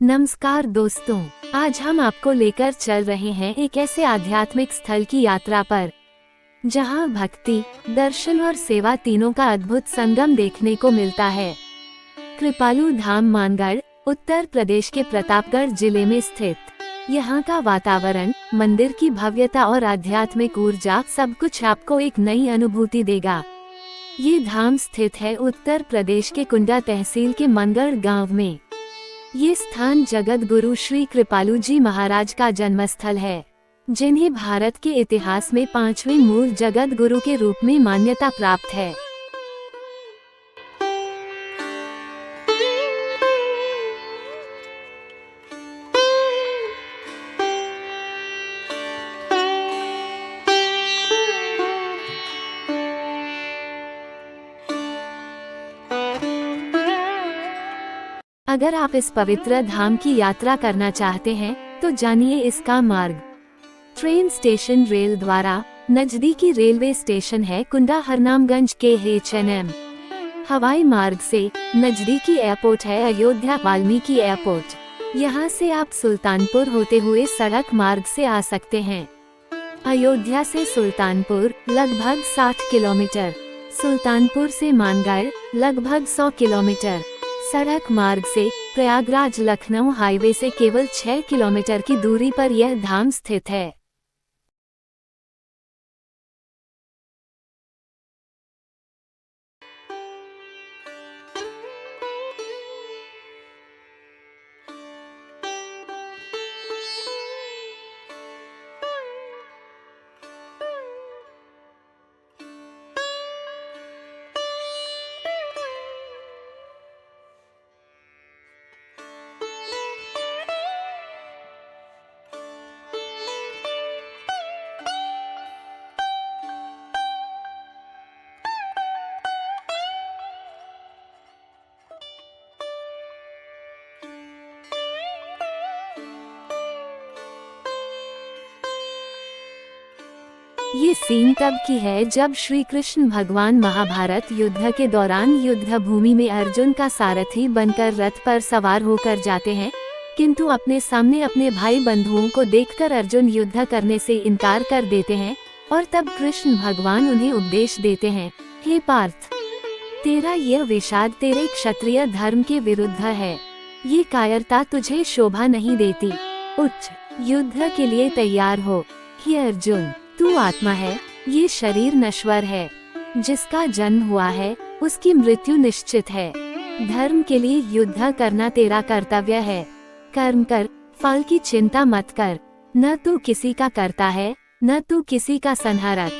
नमस्कार दोस्तों, आज हम आपको लेकर चल रहे हैं एक ऐसे आध्यात्मिक स्थल की यात्रा पर जहां भक्ति, दर्शन और सेवा तीनों का अद्भुत संगम देखने को मिलता है। कृपालु धाम मानगढ़, उत्तर प्रदेश के प्रतापगढ़ जिले में स्थित यहाँ का वातावरण, मंदिर की भव्यता और आध्यात्मिक ऊर्जा सब कुछ आपको एक नई अनुभूति देगा। ये धाम स्थित है उत्तर प्रदेश के कुंडा तहसील के मानगढ़ गांव में। ये स्थान जगत गुरु श्री कृपालु जी महाराज का जन्मस्थल है, जिन्हें भारत के इतिहास में 5वें मूल जगत गुरु के रूप में मान्यता प्राप्त है। अगर आप इस पवित्र धाम की यात्रा करना चाहते हैं, तो जानिए इसका मार्ग। ट्रेन स्टेशन रेल द्वारा नजदीकी रेलवे स्टेशन है कुंडा हरनामगंज के KHNM। हवाई मार्ग से नजदीकी एयरपोर्ट है अयोध्या वाल्मीकि एयरपोर्ट। यहाँ से आप सुल्तानपुर होते हुए सड़क मार्ग से आ सकते हैं। अयोध्या से सुल्तानपुर लगभग 60 किलोमीटर, सुल्तानपुर से मानगढ़ लगभग 100 किलोमीटर। सड़क मार्ग से प्रयागराज लखनऊ हाईवे से केवल 6 किलोमीटर की दूरी पर यह धाम स्थित है। ये सीन तब की है जब श्री कृष्ण भगवान महाभारत युद्ध के दौरान युद्ध भूमि में अर्जुन का सारथी बनकर रथ पर सवार होकर जाते हैं, किंतु अपने सामने अपने भाई बंधुओं को देखकर अर्जुन युद्ध करने से इनकार कर देते हैं और तब कृष्ण भगवान उन्हें उपदेश देते हैं, हे पार्थ, तेरा यह विषाद तेरे क्षत्रिय धर्म के विरुद्ध है। ये कायरता तुझे शोभा नहीं देती। उठ, युद्ध के लिए तैयार हो। हे अर्जुन, तू आत्मा है, ये शरीर नश्वर है। जिसका जन्म हुआ है उसकी मृत्यु निश्चित है। धर्म के लिए युद्ध करना तेरा कर्तव्य है। कर्म कर, फल की चिंता मत कर। न तू किसी का करता है, न तू किसी का संहारक।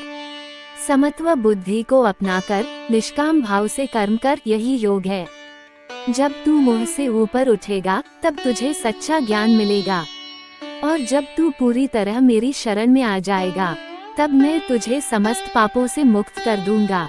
समत्व बुद्धि को अपनाकर निष्काम भाव से कर्म कर, यही योग है। जब तू मोह से ऊपर उठेगा तब तुझे सच्चा ज्ञान मिलेगा, और जब तू पूरी तरह मेरी शरण में आ जाएगा तब मैं तुझे समस्त पापों से मुक्त कर दूंगा।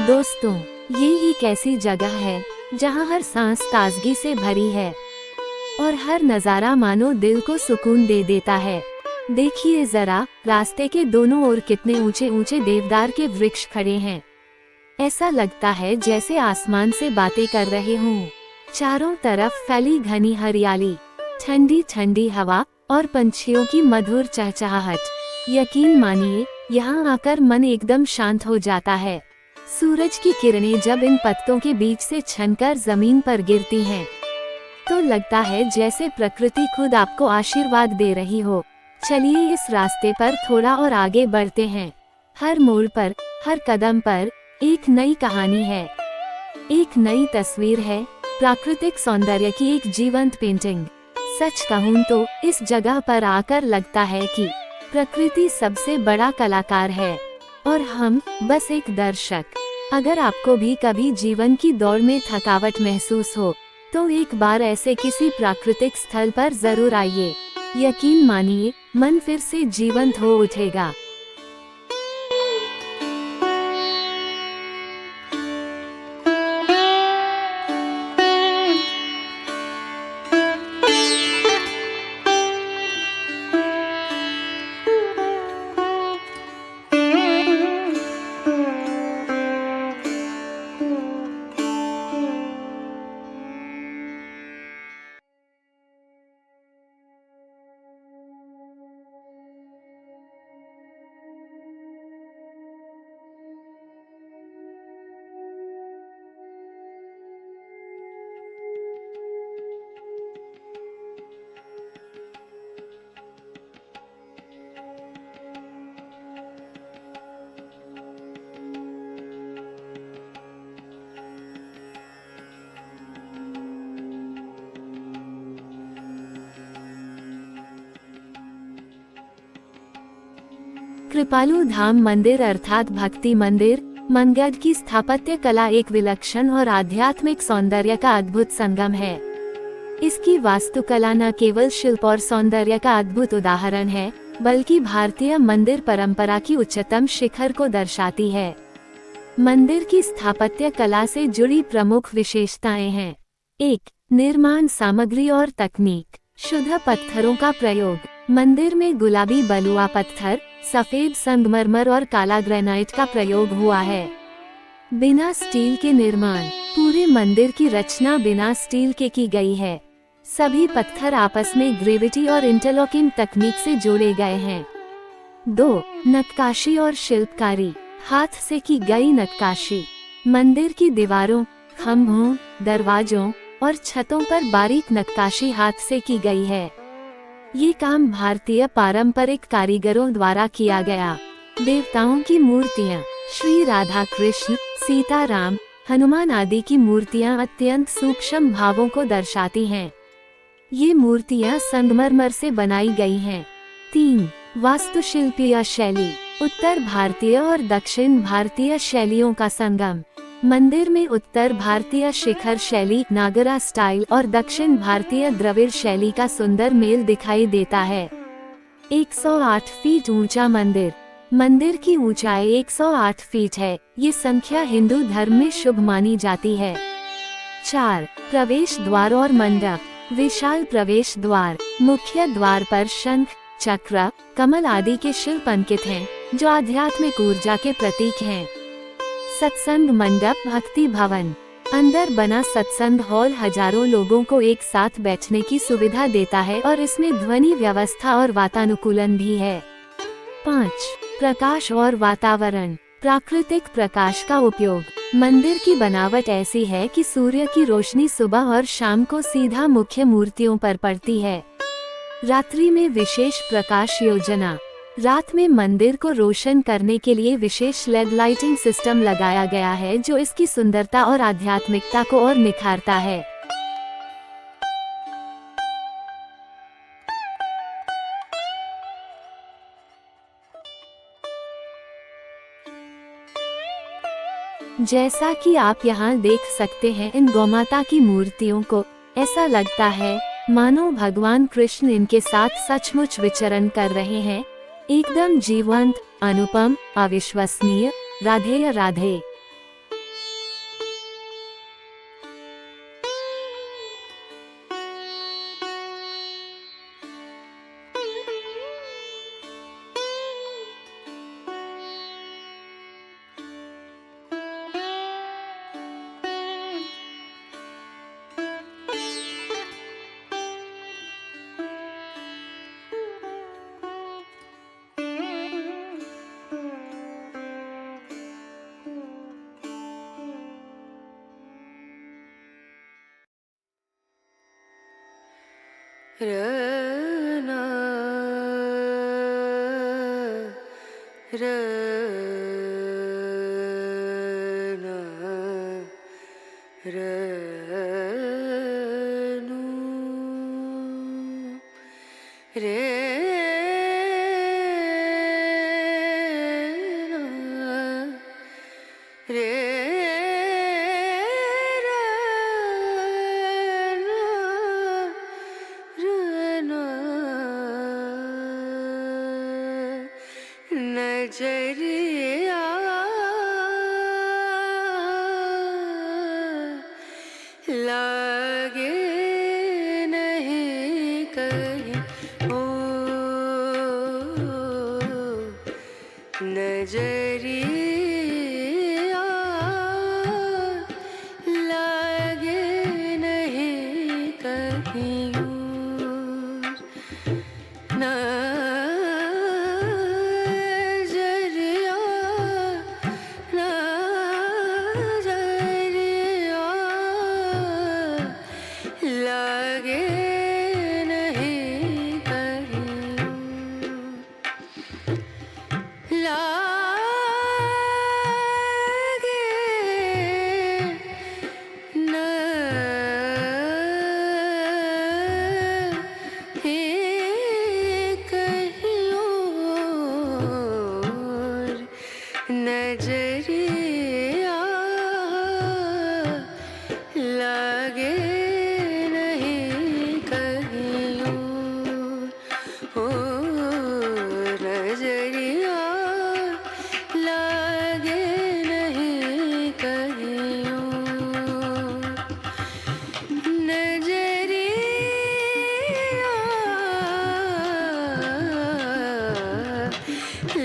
दोस्तों, ये एक ऐसी जगह है जहाँ हर सांस ताजगी से भरी है और हर नज़ारा मानो दिल को सुकून दे देता है। देखिए जरा, रास्ते के दोनों ओर कितने ऊंचे ऊंचे देवदार के वृक्ष खड़े हैं। ऐसा लगता है जैसे आसमान से बातें कर रहे हों। चारों तरफ फैली घनी हरियाली, ठंडी ठंडी हवा और पंछियों की मधुर चहचहाहट। यकीन मानिए, यहाँ आकर मन एकदम शांत हो जाता है। सूरज की किरणें जब इन पत्तों के बीच से छनकर जमीन पर गिरती हैं, तो लगता है जैसे प्रकृति खुद आपको आशीर्वाद दे रही हो। चलिए इस रास्ते पर थोड़ा और आगे बढ़ते हैं। हर मोड़ पर, हर कदम पर एक नई कहानी है, एक नई तस्वीर है, प्राकृतिक सौंदर्य की एक जीवंत पेंटिंग। सच कहूँ तो इस जगह पर आकर लगता है कि प्रकृति सबसे बड़ा कलाकार है और हम बस एक दर्शक। अगर आपको भी कभी जीवन की दौड़ में थकावट महसूस हो तो एक बार ऐसे किसी प्राकृतिक स्थल पर जरूर आइए। यकीन मानिए, मन फिर से जीवंत हो उठेगा। कृपालु धाम मंदिर अर्थात भक्ति मंदिर मनगढ़ की स्थापत्य कला एक विलक्षण और आध्यात्मिक सौंदर्य का अद्भुत संगम है। इसकी वास्तुकला न केवल शिल्प और सौंदर्य का अद्भुत उदाहरण है, बल्कि भारतीय मंदिर परंपरा की उच्चतम शिखर को दर्शाती है। मंदिर की स्थापत्य कला से जुड़ी प्रमुख विशेषताएं हैं। 1. निर्माण सामग्री और तकनीक। शुद्ध पत्थरों का प्रयोग। मंदिर में गुलाबी बलुआ पत्थर, सफेद संगमरमर और काला ग्रेनाइट का प्रयोग हुआ है। बिना स्टील के निर्माण। पूरे मंदिर की रचना बिना स्टील के की गई है। सभी पत्थर आपस में ग्रेविटी और इंटरलॉकिंग तकनीक से जोड़े गए हैं। 2. नक्काशी और शिल्पकारी। हाथ से की गई नक्काशी। मंदिर की दीवारों, खम्भों, दरवाजों और छतों पर बारीक नक्काशी हाथ से की गई है। ये काम भारतीय पारंपरिक कारीगरों द्वारा किया गया। देवताओं की मूर्तियाँ। श्री राधा कृष्ण, सीताराम, हनुमान आदि की मूर्तियाँ अत्यंत सूक्ष्म भावों को दर्शाती हैं। ये मूर्तियाँ संगमरमर से बनाई गई हैं। 3. वास्तुशिल्पीय शैली। उत्तर भारतीय और दक्षिण भारतीय शैलियों का संगम। मंदिर में उत्तर भारतीय शिखर शैली नागरा स्टाइल और दक्षिण भारतीय द्रविड़ शैली का सुंदर मेल दिखाई देता है। 108 फीट ऊंचा मंदिर। मंदिर की ऊंचाई 108 फीट है। ये संख्या हिंदू धर्म में शुभ मानी जाती है। 4. प्रवेश द्वार और मंडप। विशाल प्रवेश द्वार। मुख्य द्वार पर शंख, चक्र, कमल आदि के शिल्प अंकित हैं, जो आध्यात्मिक ऊर्जा के प्रतीक हैं। सत्संग मंडप भक्ति भवन। अंदर बना सत्संग हॉल हजारों लोगों को एक साथ बैठने की सुविधा देता है और इसमें ध्वनि व्यवस्था और वातानुकूलन भी है। 5. प्रकाश और वातावरण। प्राकृतिक प्रकाश का उपयोग। मंदिर की बनावट ऐसी है कि सूर्य की रोशनी सुबह और शाम को सीधा मुख्य मूर्तियों पर पड़ती है। रात्रि में विशेष प्रकाश योजना। रात में मंदिर को रोशन करने के लिए विशेष लेड लाइटिंग सिस्टम लगाया गया है, जो इसकी सुंदरता और आध्यात्मिकता को और निखारता है। जैसा कि आप यहाँ देख सकते हैं इन गौमाता की मूर्तियों को, ऐसा लगता है मानो भगवान कृष्ण इनके साथ सचमुच विचरण कर रहे हैं। एकदम जीवंत, अनुपम, अविश्वसनीय। राधे राधे। र नु रे ना रे रा ना रा ना नजरिया लागे नहीं कहीं ओ नजरिया लागे नहीं कहीं नजरिया नजरिया लागे नहीं कहीं लागे नहीं कहीं और नजरिया लागे नहीं कहीं और नजरिया लागे नहीं कहीं और नजरिया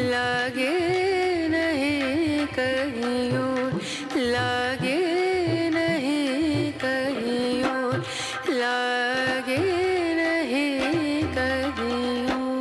लागे नहीं कहीं और लागे नहीं कहीं और लागे नहीं कहीं और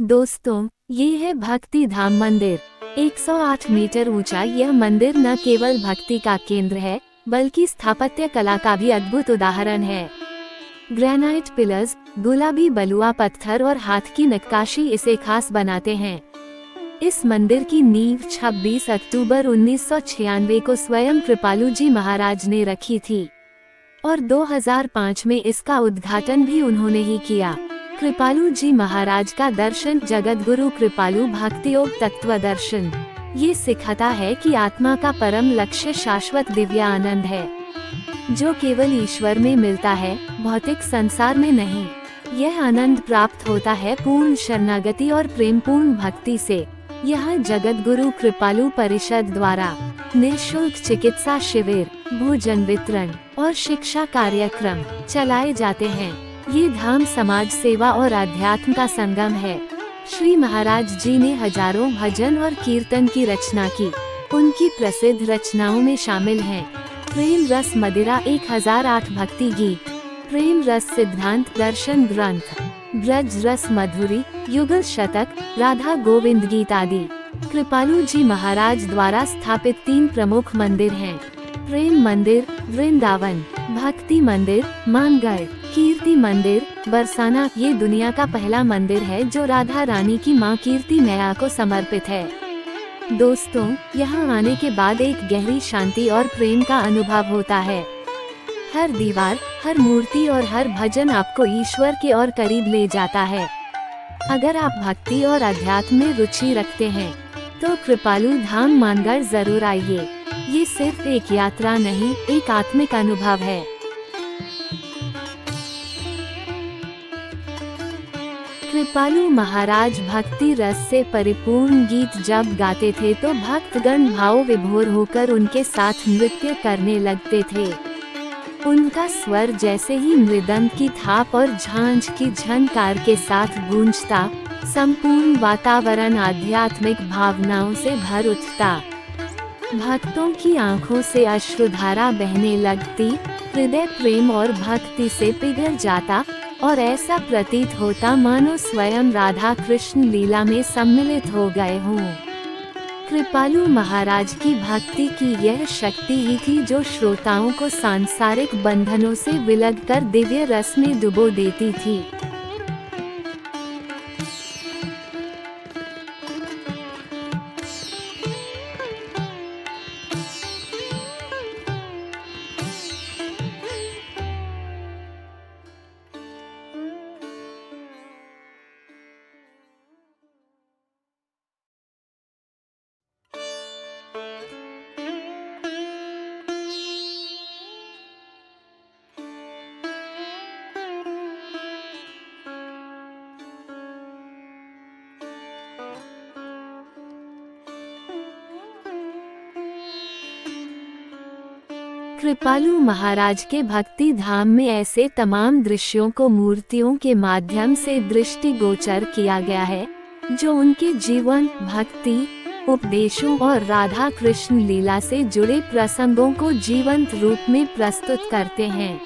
दोस्तों, ये है भक्ति धाम मंदिर। 108 मीटर ऊंचा यह मंदिर न केवल भक्ति का केंद्र है, बल्कि स्थापत्य कला का भी अद्भुत उदाहरण है। ग्रेनाइट पिलर्स, गुलाबी बलुआ पत्थर और हाथ की नक्काशी इसे खास बनाते हैं। इस मंदिर की नींव 26 अक्टूबर 1996 को स्वयं कृपालू जी महाराज ने रखी थी और 2005 में इसका उद्घाटन भी उन्होंने ही किया। कृपालू जी महाराज का दर्शन जगत गुरु कृपालू भक्ति योग तत्व दर्शन ये सिखाता है कि आत्मा का परम लक्ष्य शाश्वत दिव्य आनंद है, जो केवल ईश्वर में मिलता है, भौतिक संसार में नहीं। यह आनंद प्राप्त होता है पूर्ण शरणागति और प्रेमपूर्ण भक्ति से। यह जगत गुरु कृपालू परिषद द्वारा निःशुल्क चिकित्सा शिविर, भोजन वितरण और शिक्षा कार्यक्रम चलाए जाते हैं। ये धाम समाज सेवा और अध्यात्म का संगम है। श्री महाराज जी ने हजारों भजन और कीर्तन की रचना की। उनकी प्रसिद्ध रचनाओं में शामिल हैं प्रेम रस मदिरा 1008 भक्ति गीत, प्रेम रस सिद्धांत दर्शन ग्रंथ, ब्रज रस मधुरी, युगल शतक, राधा गोविंद गीत आदि। कृपालु जी महाराज द्वारा स्थापित 3 प्रमुख मंदिर हैं। प्रेम मंदिर वृंदावन, भक्ति मंदिर मानगढ़, कीर्ति मंदिर बरसाना। ये दुनिया का पहला मंदिर है जो राधा रानी की मां कीर्ति मैया को समर्पित है। दोस्तों, यहाँ आने के बाद एक गहरी शांति और प्रेम का अनुभव होता है। हर दीवार, हर मूर्ति और हर भजन आपको ईश्वर के और करीब ले जाता है। अगर आप भक्ति और अध्यात्म में रुचि रखते हैं तो कृपालु धाम मानगढ़ जरूर आइए। ये सिर्फ एक यात्रा नहीं, एक आत्मिक अनुभव है। कृपालु महाराज भक्ति रस से परिपूर्ण गीत जब गाते थे तो भक्तगण भाव विभोर होकर उनके साथ नृत्य करने लगते थे। उनका स्वर जैसे ही मृदंग की थाप और झांझ की झनकार के साथ गूंजता, संपूर्ण वातावरण आध्यात्मिक भावनाओं से भर उठता। भक्तों की आंखों से अश्रुधारा बहने लगती, हृदय प्रेम और भक्ति से पिघल जाता और ऐसा प्रतीत होता मानो स्वयं राधा कृष्ण लीला में सम्मिलित हो गए हों। कृपालु महाराज की भक्ति की यह शक्ति ही थी जो श्रोताओं को सांसारिक बंधनों से विलगकर दिव्य रस में डुबो देती थी। कृपालु महाराज के भक्ति धाम में ऐसे तमाम दृश्यों को मूर्तियों के माध्यम से दृष्टिगोचर किया गया है जो उनके जीवन, भक्ति, उपदेशों और राधा कृष्ण लीला से जुड़े प्रसंगों को जीवंत रूप में प्रस्तुत करते हैं।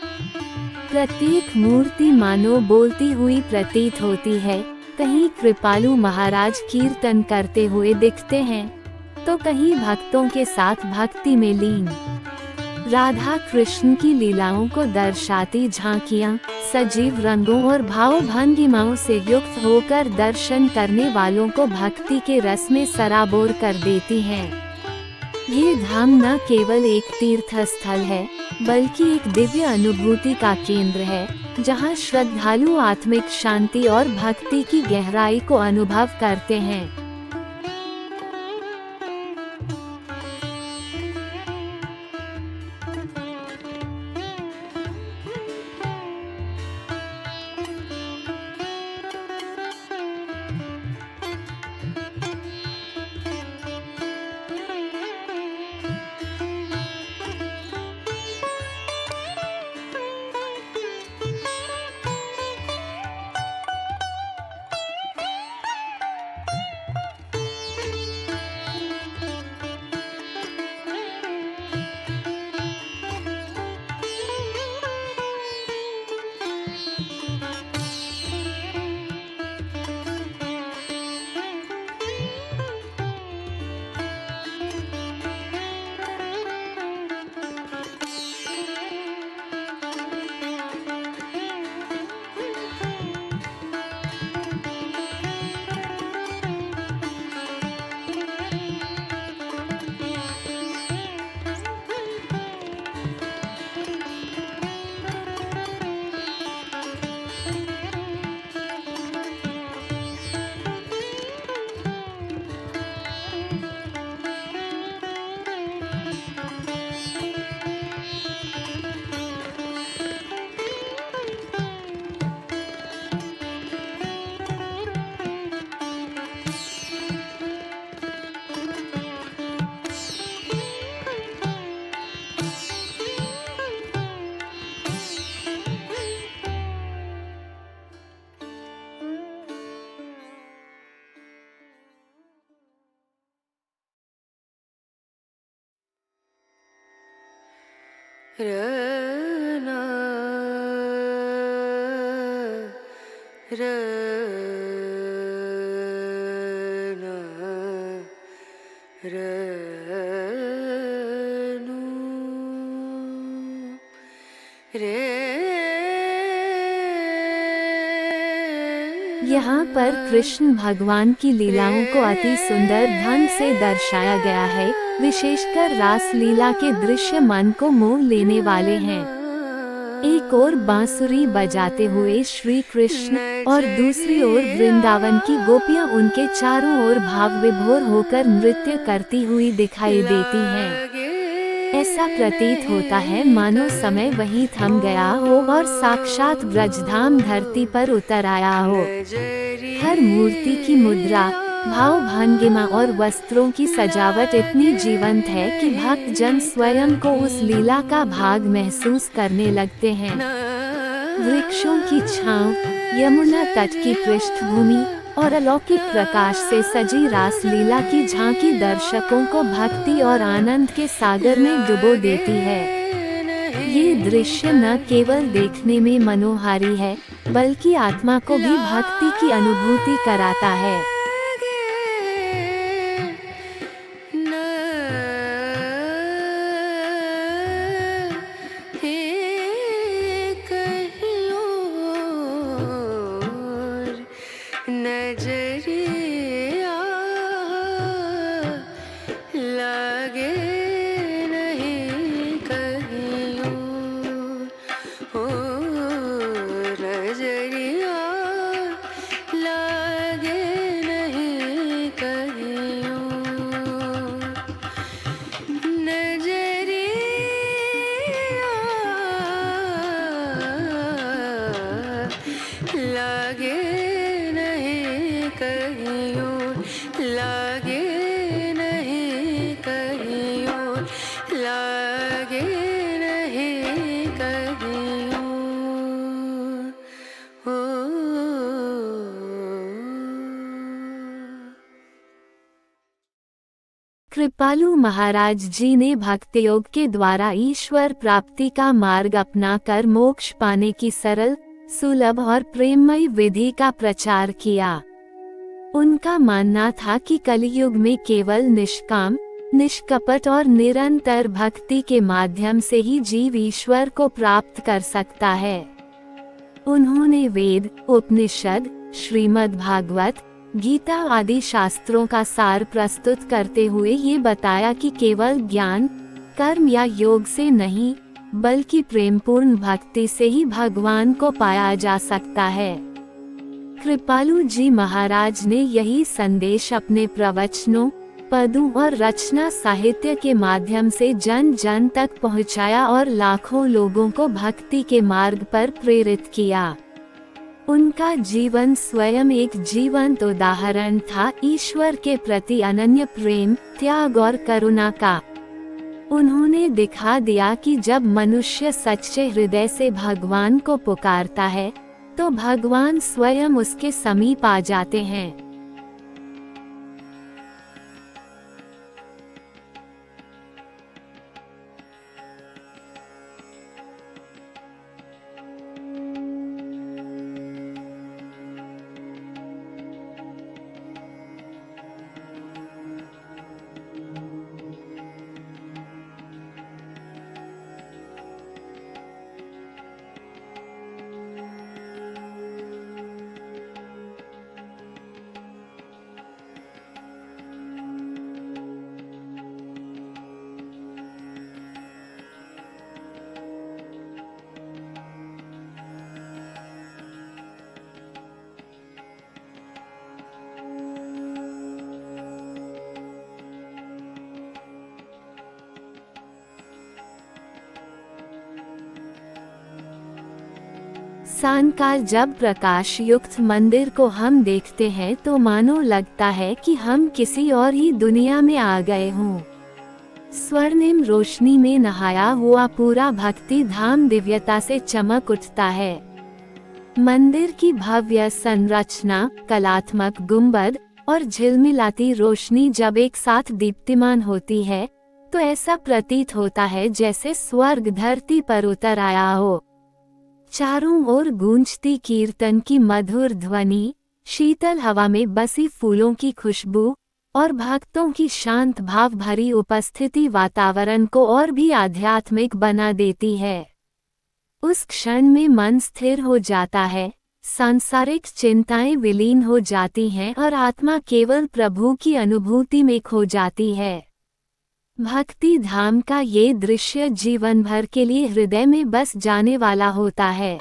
प्रत्येक मूर्ति मानो बोलती हुई प्रतीत होती है। कहीं कृपालु महाराज कीर्तन करते हुए दिखते हैं तो कहीं भक्तों के साथ भक्ति में लीन। राधा कृष्ण की लीलाओं को दर्शाती झांकियां सजीव रंगों और भाव भंगिमाओं से युक्त होकर दर्शन करने वालों को भक्ति के रस में सराबोर कर देती हैं। ये धाम न केवल एक तीर्थ स्थल है बल्कि एक दिव्य अनुभूति का केंद्र है जहां श्रद्धालु आत्मिक शांति और भक्ति की गहराई को अनुभव करते हैं। रना रना रनु रे। यहाँ पर कृष्ण भगवान की लीलाओं को अति सुंदर ढंग से दर्शाया गया है। विशेषकर रास लीला के दृश्य मन को मोह लेने वाले हैं। एक ओर बांसुरी बजाते हुए श्री कृष्ण और दूसरी ओर वृंदावन की गोपियां उनके चारों ओर भाव विभोर होकर नृत्य करती हुई दिखाई देती हैं। ऐसा प्रतीत होता है मानो समय वहीं थम गया हो और साक्षात ब्रजधाम धरती पर उतर आया हो। हर मूर्ति की मुद्रा, भाव भंगिमा और वस्त्रों की सजावट इतनी जीवंत है कि भक्तजन स्वयं को उस लीला का भाग महसूस करने लगते हैं। वृक्षों की छांव, यमुना तट की पृष्ठभूमि और अलौकिक प्रकाश से सजी रास लीला की झांकी दर्शकों को भक्ति और आनंद के सागर में डुबो देती है। ये दृश्य न केवल देखने में मनोहारी है, बल्कि आत्मा को भी भक्ति की अनुभूति कराता है। नजरिया लागे नहीं कहीं ओ नजरिया लागे नहीं कहीं नजरिया लागे लागे नहीं कहीं लागे नहीं कहीं ओ। कृपालु महाराज जी ने भक्ति योग के द्वारा ईश्वर प्राप्ति का मार्ग अपनाकर मोक्ष पाने की सरल, सुलभ और प्रेममयी विधि का प्रचार किया। उनका मानना था कि कलियुग में केवल निष्काम, निष्कपट और निरंतर भक्ति के माध्यम से ही जीव ईश्वर को प्राप्त कर सकता है। उन्होंने वेद, उपनिषद, श्रीमद् भागवत, गीता आदि शास्त्रों का सार प्रस्तुत करते हुए ये बताया कि केवल ज्ञान, कर्म या योग से नहीं, बल्कि प्रेमपूर्ण भक्ति से ही भगवान को पाया जा सकता है। कृपालु जी महाराज ने यही संदेश अपने प्रवचनों, पदों और रचना साहित्य के माध्यम से जन जन तक पहुंचाया और लाखों लोगों को भक्ति के मार्ग पर प्रेरित किया। उनका जीवन स्वयं एक जीवंत उदाहरण था ईश्वर के प्रति अनन्य प्रेम, त्याग और करुणा का। उन्होंने दिखा दिया कि जब मनुष्य सच्चे हृदय से भगवान को पुकारता है, तो भगवान स्वयं उसके समीप आ जाते हैं। सांकाल जब प्रकाश युक्त मंदिर को हम देखते हैं तो मानो लगता है कि हम किसी और ही दुनिया में आ गए हों। स्वर्णिम रोशनी में नहाया हुआ पूरा भक्ति धाम दिव्यता से चमक उठता है। मंदिर की भव्य संरचना, कलात्मक गुंबद और झिलमिलाती रोशनी जब एक साथ दीप्तिमान होती है, तो ऐसा प्रतीत होता है जैसे स्वर्ग धरती पर उतर आया हो। चारों ओर गूंजती कीर्तन की मधुर ध्वनि, शीतल हवा में बसी फूलों की खुशबू और भक्तों की शांत भाव भरी उपस्थिति वातावरण को और भी आध्यात्मिक बना देती है। उस क्षण में मन स्थिर हो जाता है, सांसारिक चिंताएं विलीन हो जाती हैं और आत्मा केवल प्रभु की अनुभूति में खो जाती है। भक्ति धाम का ये दृश्य जीवन भर के लिए हृदय में बस जाने वाला होता है।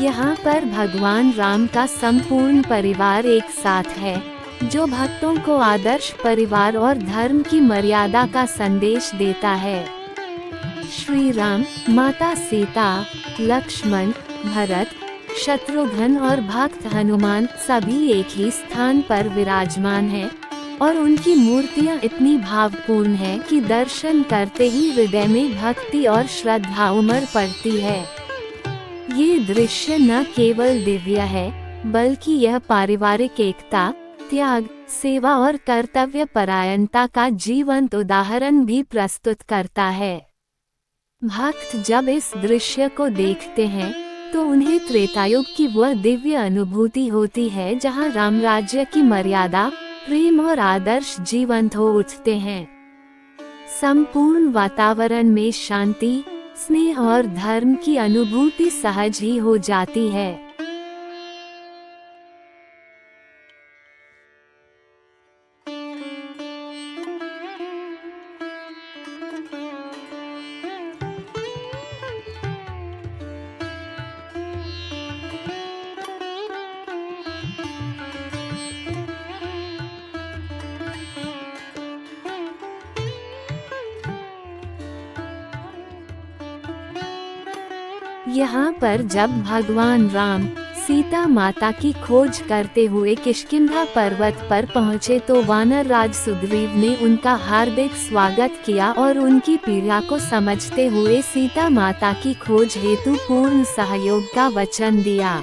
यहाँ पर भगवान राम का संपूर्ण परिवार एक साथ है, जो भक्तों को आदर्श परिवार और धर्म की मर्यादा का संदेश देता है। श्री राम, माता सीता, लक्ष्मण, भरत, शत्रुघ्न और भक्त हनुमान सभी एक ही स्थान पर विराजमान हैं और उनकी मूर्तियां इतनी भावपूर्ण हैं कि दर्शन करते ही हृदय में भक्ति और श्रद्धा उमड़ पड़ती है। ये दृश्य न केवल दिव्य है, बल्कि यह पारिवारिक एकता, त्याग, सेवा और कर्तव्य परायणता का जीवंत उदाहरण भी प्रस्तुत करता है। भक्त जब इस दृश्य को देखते हैं तो उन्हें त्रेतायुग की वह दिव्य अनुभूति होती है जहां रामराज्य की मर्यादा, प्रेम और आदर्श जीवंत हो उठते हैं। संपूर्ण वातावरण में शांति, स्नेह और धर्म की अनुभूति सहज ही हो जाती है। यहाँ पर जब भगवान राम सीता माता की खोज करते हुए किष्किंधा पर्वत पर पहुँचे तो वानर राज सुग्रीव ने उनका हार्दिक स्वागत किया और उनकी पीड़ा को समझते हुए सीता माता की खोज हेतु पूर्ण सहयोग का वचन दिया।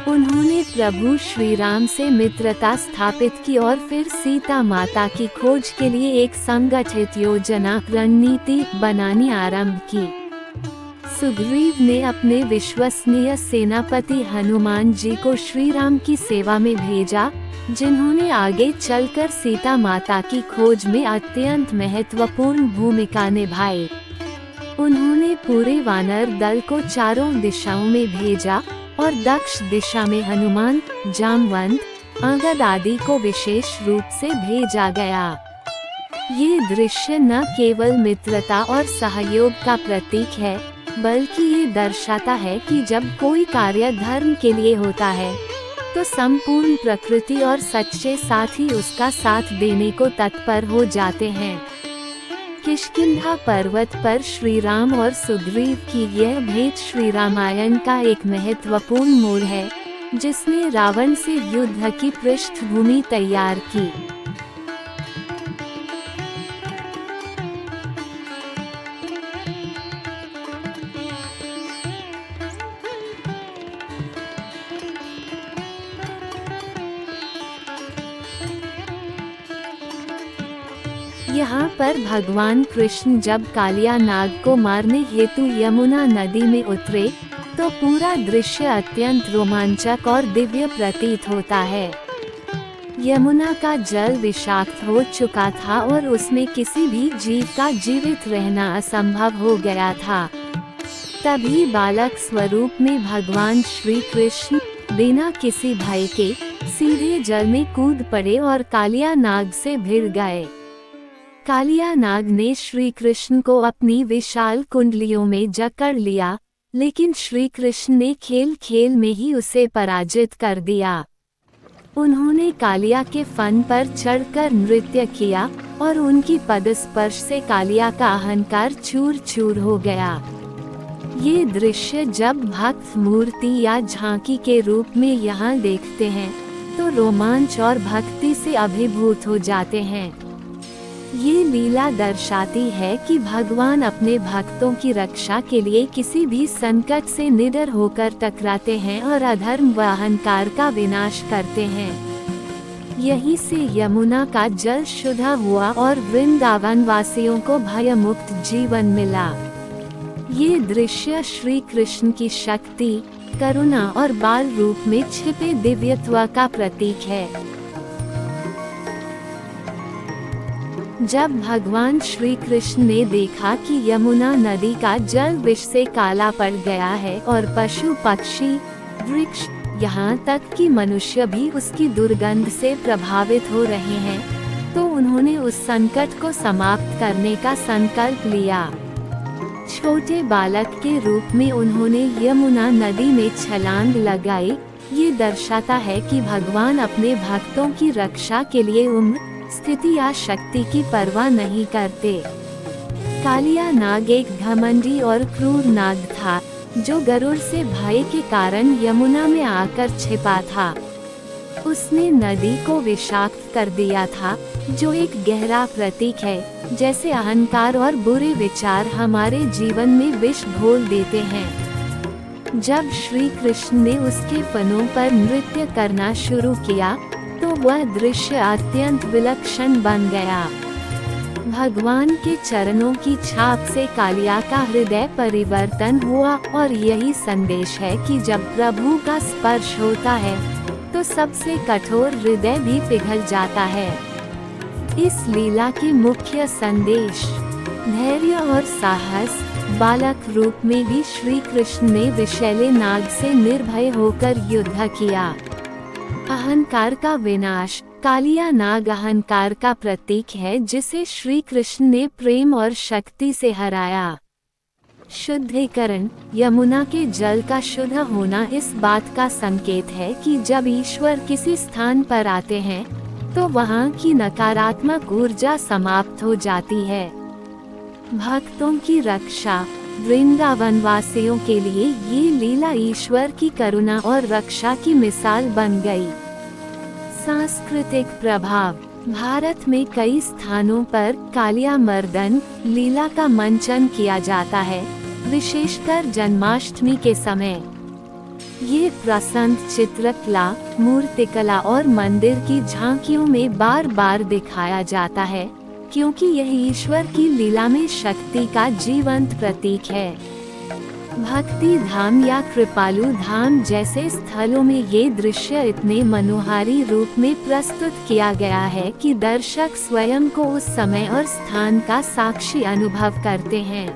उन्होंने प्रभु श्री राम से मित्रता स्थापित की और फिर सीता माता की खोज के लिए एक संगठित योजना रणनीति बनानी आरंभ की। सुग्रीव ने अपने विश्वसनीय सेनापति हनुमान जी को श्री राम की सेवा में भेजा, जिन्होंने आगे चलकर सीता माता की खोज में अत्यंत महत्वपूर्ण भूमिका निभाई। उन्होंने पूरे वानर दल को चारों दिशाओं में भेजा और दक्ष दिशा में हनुमान, जामवंत, अंगद आदि को विशेष रूप से भेजा गया। ये दृश्य न केवल मित्रता और सहयोग का प्रतीक है, बल्कि ये दर्शाता है कि जब कोई कार्य धर्म के लिए होता है तो संपूर्ण प्रकृति और सच्चे साथी उसका साथ देने को तत्पर हो जाते हैं। किष्किंधा पर्वत पर श्री राम और सुग्रीव की यह भेंट श्री रामायण का एक महत्वपूर्ण मोड़ है, जिसने रावण से युद्ध की पृष्ठभूमि तैयार की। यहाँ पर भगवान कृष्ण जब कालिया नाग को मारने हेतु यमुना नदी में उतरे तो पूरा दृश्य अत्यंत रोमांचक और दिव्य प्रतीत होता है। यमुना का जल विषाक्त हो चुका था और उसमें किसी भी जीव का जीवित रहना असंभव हो गया था। तभी बालक स्वरूप में भगवान श्री कृष्ण बिना किसी भय के सीधे जल में कूद पड़े और कालिया नाग से भिड़ गए। कालिया नाग ने श्री कृष्ण को अपनी विशाल कुंडलियों में जकड़ लिया, लेकिन श्री कृष्ण ने खेल खेल में ही उसे पराजित कर दिया। उन्होंने कालिया के फन पर चढ़कर नृत्य किया और उनकी पदस्पर्श से कालिया का अहंकार चूर चूर हो गया। ये दृश्य जब भक्त मूर्ति या झांकी के रूप में यहाँ देखते हैं तो रोमांच और भक्ति से अभिभूत हो जाते हैं। ये लीला दर्शाती है कि भगवान अपने भक्तों की रक्षा के लिए किसी भी संकट से निडर होकर टकराते हैं और अधर्म व अहंकार का विनाश करते हैं। यहीं से यमुना का जल शुद्ध हुआ और वृंदावन वासियों को भयमुक्त जीवन मिला। ये दृश्य श्री कृष्ण की शक्ति, करुणा और बाल रूप में छिपे दिव्यत्व का प्रतीक है। जब भगवान श्री कृष्ण ने देखा कि यमुना नदी का जल विष से काला पड़ गया है और पशु पक्षी, वृक्ष, यहाँ तक कि मनुष्य भी उसकी दुर्गंध से प्रभावित हो रहे हैं, तो उन्होंने उस संकट को समाप्त करने का संकल्प लिया। छोटे बालक के रूप में उन्होंने यमुना नदी में छलांग लगाई। ये दर्शाता है कि भगवान अपने भक्तों की रक्षा के लिए उम्र, स्थिति या शक्ति की परवाह नहीं करते। कालिया नाग एक घमंडी और क्रूर नाग था, जो गरुड़ से भय के कारण यमुना में आकर छिपा था। उसने नदी को विषाक्त कर दिया था, जो एक गहरा प्रतीक है, जैसे अहंकार और बुरे विचार हमारे जीवन में विष घोल देते हैं। जब श्री कृष्ण ने उसके फनों पर नृत्य करना शुरू किया तो वह दृश्य अत्यंत विलक्षण बन गया। भगवान के चरणों की छाप से कालिया का हृदय परिवर्तन हुआ और यही संदेश है कि जब प्रभु का स्पर्श होता है तो सबसे कठोर हृदय भी पिघल जाता है। इस लीला के मुख्य संदेश धैर्य और साहस। बालक रूप में भी श्री कृष्ण ने विषैले नाग से निर्भय होकर युद्ध किया। अहंकार का विनाश। कालिया नाग अहंकार का प्रतीक है, जिसे श्री कृष्ण ने प्रेम और शक्ति से हराया। शुद्धिकरण। यमुना के जल का शुद्ध होना इस बात का संकेत है कि जब ईश्वर किसी स्थान पर आते हैं तो वहाँ की नकारात्मक ऊर्जा समाप्त हो जाती है। भक्तों की रक्षा। वृंदावन वासियों के लिए ये लीला ईश्वर की करुणा और रक्षा की मिसाल बन गई। सांस्कृतिक प्रभाव। भारत में कई स्थानों पर कालिया मर्दन लीला का मंचन किया जाता है, विशेषकर जन्माष्टमी के समय। ये प्रसंग चित्रकला, मूर्तिकला और मंदिर की झांकियों में बार बार दिखाया जाता है, क्योंकि यह ईश्वर की लीला में शक्ति का जीवंत प्रतीक है। भक्ति धाम या कृपालु धाम जैसे स्थलों में ये दृश्य इतने मनोहारी रूप में प्रस्तुत किया गया है कि दर्शक स्वयं को उस समय और स्थान का साक्षी अनुभव करते हैं।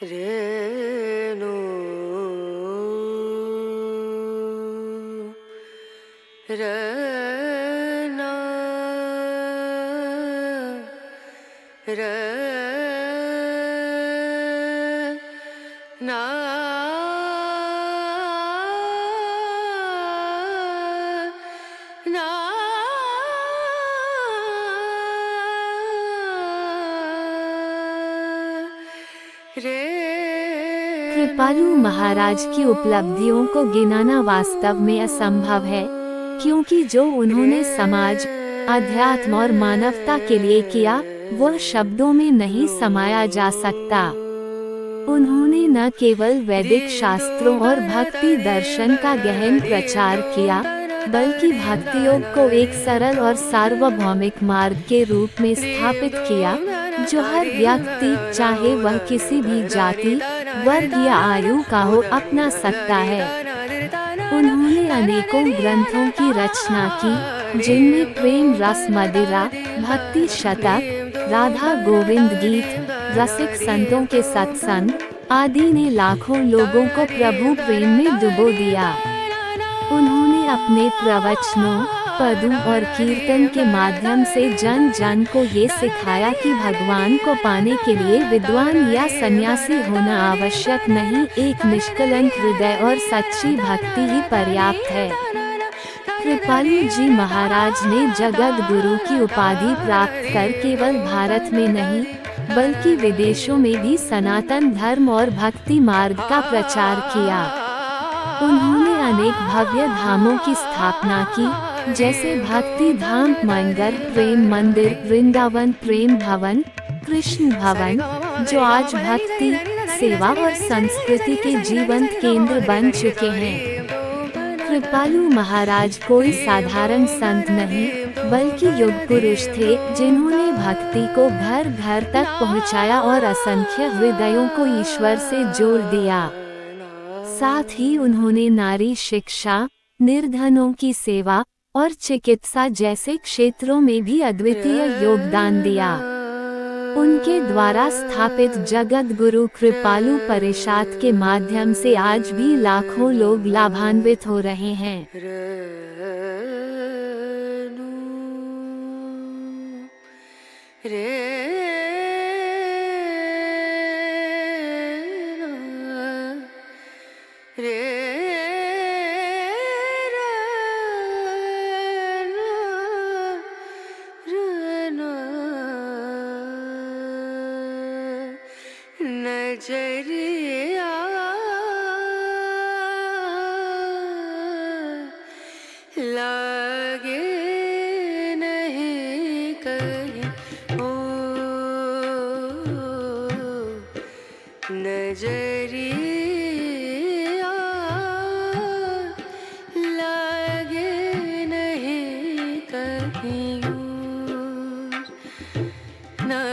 रेणु रना रना ना कृपालु महाराज की उपलब्धियों को गिनाना वास्तव में असंभव है, क्योंकि जो उन्होंने समाज, अध्यात्म और मानवता के लिए किया, वह शब्दों में नहीं समाया जा सकता। उन्होंने न केवल वैदिक शास्त्रों और भक्ति दर्शन का गहन प्रचार किया, बल्कि भक्ति योग को एक सरल और सार्वभौमिक मार्ग के रूप में स्थापित किया, जो हर व्यक्ति, चाहे वह किसी भी जाति, वर्ग या आयु का हो, अपना सकता है। उन्होंने अनेकों ग्रंथों की रचना की, जिनमें प्रेम रस मदिरा, भक्ति शतक, राधा गोविंद गीत, रसिक संतों के सत्संग आदि ने लाखों लोगों को प्रभु प्रेम में डुबो दिया। उन्होंने अपने प्रवचनों, पदों और कीर्तन के माध्यम से जन जन को ये सिखाया कि भगवान को पाने के लिए विद्वान या सन्यासी होना आवश्यक नहीं, एक निष्कलंक हृदय और सच्ची भक्ति ही पर्याप्त है। कृपालु जी महाराज ने जगत गुरु की उपाधि प्राप्त कर केवल भारत में नहीं, बल्कि विदेशों में भी सनातन धर्म और भक्ति मार्ग का प्रचार किया। उन्होंने अनेक भव्य धामों की स्थापना की, जैसे भक्ति धाम मंगर, प्रेम मंदिर, वृंदावन प्रेम भवन, कृष्ण भवन, जो आज भक्ति, सेवा और संस्कृति के जीवंत केंद्र बन चुके हैं। कृपालु महाराज कोई साधारण संत नहीं, बल्कि युग पुरुष थे, जिन्होंने भक्ति को घर घर तक पहुंचाया और असंख्य हृदयों को ईश्वर से जोड़ दिया। साथ ही उन्होंने नारी शिक्षा, निर्धनों की सेवा और चिकित्सा जैसे क्षेत्रों में भी अद्वितीय योगदान दिया। उनके द्वारा स्थापित जगत गुरु कृपालु परिषद के माध्यम से आज भी लाखों लोग लाभान्वित हो रहे हैं। नजरिया लागे नहीं कहीं, ओ नजरिया लागे नहीं कहीं और,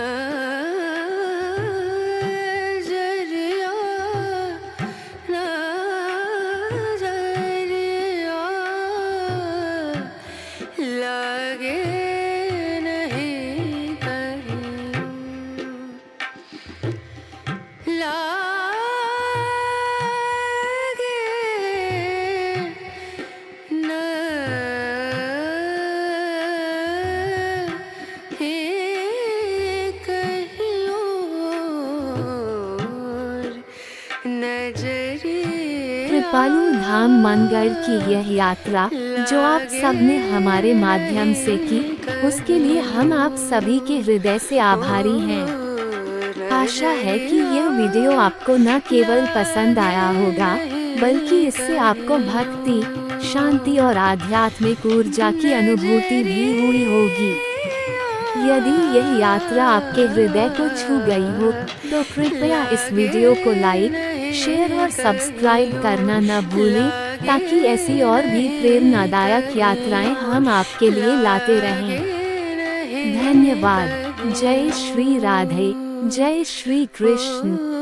कृपालु धाम मंगल की यह यात्रा, जो आप सब ने हमारे माध्यम से की, उसके लिए हम आप सभी के हृदय से आभारी हैं। आशा है कि यह वीडियो आपको न केवल पसंद आया होगा, बल्कि इससे आपको भक्ति, शांति और आध्यात्मिक ऊर्जा की अनुभूति भी हुई होगी। यदि यह यात्रा आपके हृदय को छू गई हो, तो कृपया इस वीडियो को लाइक, शेयर और सब्सक्राइब करना न भूलें, ताकि ऐसी और भी प्रेरणादायक यात्राएं हम आपके लिए लाते रहें। धन्यवाद। जय श्री राधे, जय श्री कृष्ण।